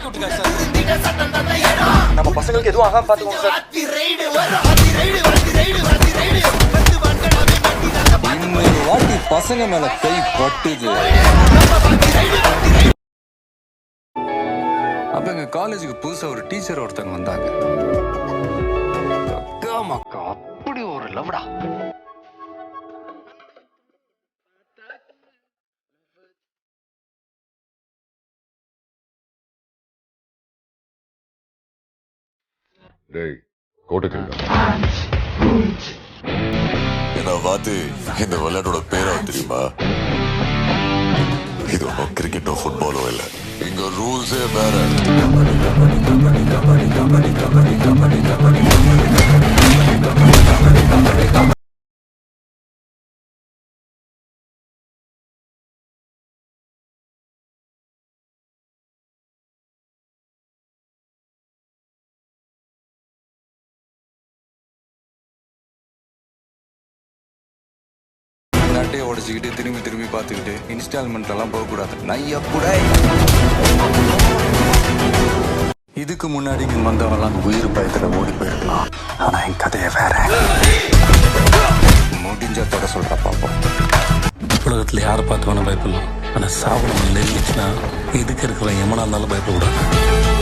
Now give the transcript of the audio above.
இறக்கி விட்டுருக்காரு சார். நம்ம பசங்களுக்கு எதுவும் ஆகாம பாத்துக்கோங்க சார். இன்னொரு வாட்டி பசங்க மேல கை பட்டுது. அப்ப எங்க காலேஜுக்கு புதுசா ஒரு டீச்சர் ஒருத்தங்க வந்தாங்க. அக்கா மக்கா அப்படி ஒரு லவ்டா. டேய் கோட்டை என்ன பார்த்து இந்த விளையாட்டோட பேரா தெரியுமா? இது ஒன்றும் கிரிக்கெட்டோ ஃபுட்பாலோ இல்லை, இங்க ரூல்ஸே வேற. நாட்டையே உடச்சிக்கிட்டு திரும்பி திரும்பி பார்த்துக்கிட்டு இன்ஸ்டால்மெண்ட்லாம் போகக்கூடாது. நையா கூட இதுக்கு முன்னாடி இங்க வந்தவெல்லாம் உயிர் பயத்துல ஓடி போயிருக்கலாம். ஆனா என் கதையை வேற. முடிஞ்ச தடை சொல்ற பாப்போம். உலகத்துல யாரை பார்த்து வேணா பயப்படலாம், ஆனா சாவணம் நெருங்கிச்சுன்னா இதுக்கு இருக்கிற எமனா இருந்தாலும் பயப்படக்கூடாது.